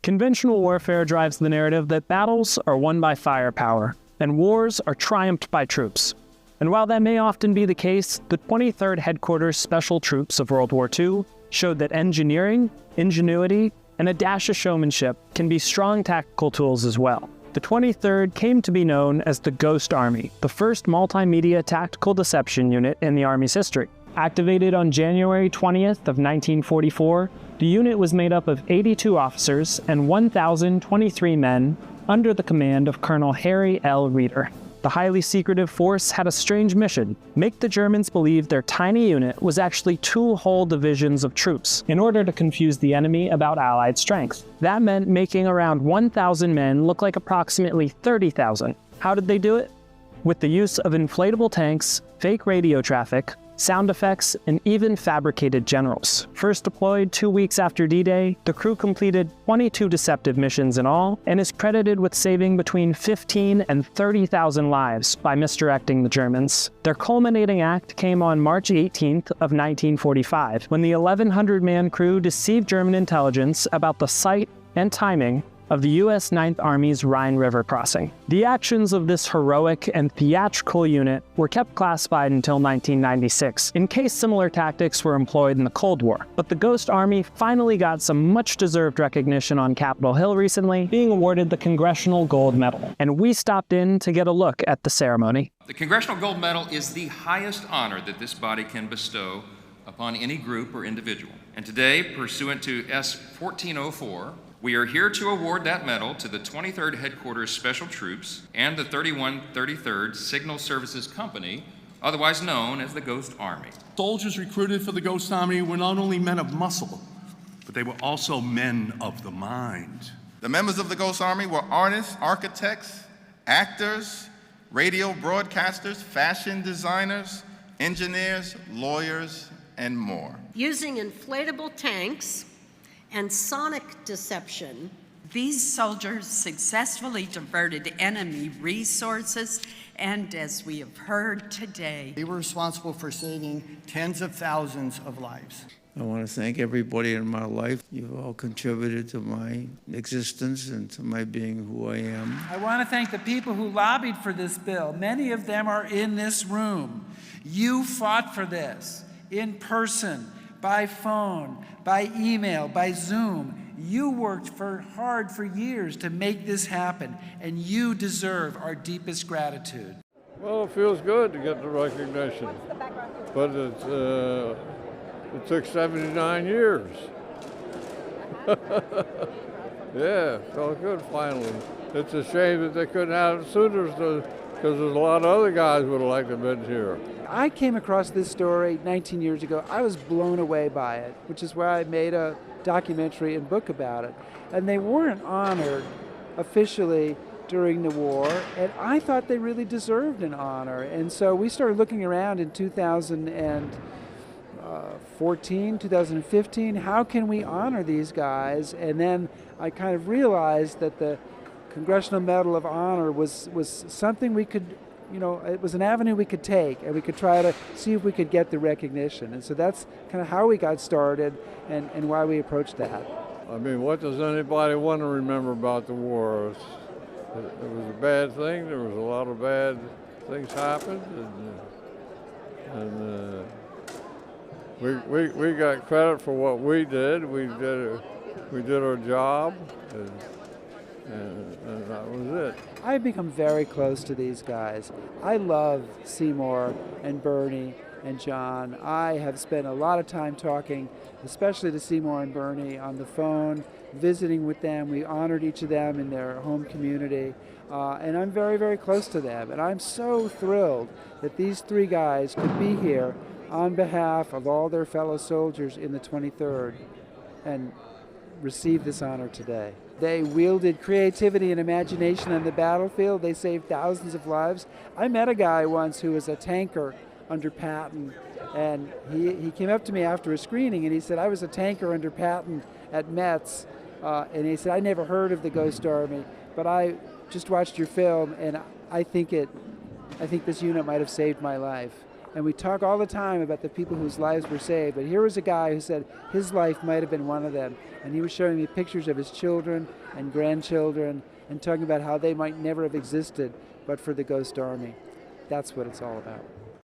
Conventional warfare drives the narrative that battles are won by firepower, and wars are triumphed by troops. And while that may often be the case, the 23rd Headquarters Special Troops of World War II showed that engineering, ingenuity, and a dash of showmanship can be strong tactical tools as well. The 23rd came to be known as the Ghost Army, the first multimedia tactical deception unit in the Army's history. Activated on January 20th of 1944, the unit was made up of 82 officers and 1,023 men under the command of Colonel Harry L. Reeder. The highly secretive force had a strange mission: make the Germans believe their tiny unit was actually 2 whole divisions of troops in order to confuse the enemy about Allied strength. That meant making around 1,000 men look like approximately 30,000. How did they do it? With the use of inflatable tanks, fake radio traffic, sound effects, and even fabricated generals. First deployed 2 weeks after D-Day, the crew completed 22 deceptive missions in all, and is credited with saving between 15 and 30,000 lives by misdirecting the Germans. Their culminating act came on March 18th of 1945, when the 1,100-man crew deceived German intelligence about the site and timing of the U.S. 9th Army's Rhine River crossing. The actions of this heroic and theatrical unit were kept classified until 1996, in case similar tactics were employed in the Cold War. But the Ghost Army finally got some much-deserved recognition on Capitol Hill recently, being awarded the Congressional Gold Medal. And we stopped in to get a look at the ceremony. The Congressional Gold Medal is the highest honor that this body can bestow upon any group or individual. And today, pursuant to S. 1404, we are here to award that medal to the 23rd Headquarters Special Troops and the 3133rd Signal Services Company, otherwise known as the Ghost Army. Soldiers recruited for the Ghost Army were not only men of muscle, but they were also men of the mind. The members of the Ghost Army were artists, architects, actors, radio broadcasters, fashion designers, engineers, lawyers, and more. Using inflatable tanks and sonic deception, these soldiers successfully diverted enemy resources, and as we have heard today, they were responsible for saving tens of thousands of lives. I want to thank everybody in my life. You've all contributed to my existence and to my being who I am. I want to thank the people who lobbied for this bill. Many of them are in this room. You fought for this in person, by phone, by email, by Zoom. You worked hard for years to make this happen, and you deserve our deepest gratitude. Well, it feels good to get the recognition, but it took 79 years. Yeah, it felt good finally. It's a shame that they couldn't have it sooner, because there's a lot of other guys would have liked to have been here. I came across this story 19 years ago. I was blown away by it, which is why I made a documentary and book about it. And they weren't honored officially during the war, and I thought they really deserved an honor. And so we started looking around in 2014, 2015, how can we honor these guys? And then I kind of realized that the Congressional Medal of Honor was something we could, it was an avenue we could take, and we could try to see if we could get the recognition. And so that's kind of how we got started and why we approached that. I mean, what does anybody want to remember about the war? It was a bad thing. There was a lot of bad things happened, and we got credit for what we did. We did our job, and that was it. I've become very close to these guys. I love Seymour and Bernie and John. I have spent a lot of time talking, especially to Seymour and Bernie, on the phone, visiting with them. We honored each of them in their home community, and I'm very, very close to them. And I'm so thrilled that these three guys could be here on behalf of all their fellow soldiers in the 23rd and receive this honor today. They wielded creativity and imagination on the battlefield. They saved thousands of lives. I met a guy once who was a tanker under Patton, and he came up to me after a screening and he said, I was a tanker under Patton at Metz, and he said, I never heard of the Ghost Army, but I just watched your film, and I think this unit might have saved my life. And we talk all the time about the people whose lives were saved, but here was a guy who said his life might have been one of them. And he was showing me pictures of his children and grandchildren and talking about how they might never have existed but for the Ghost Army. That's what it's all about.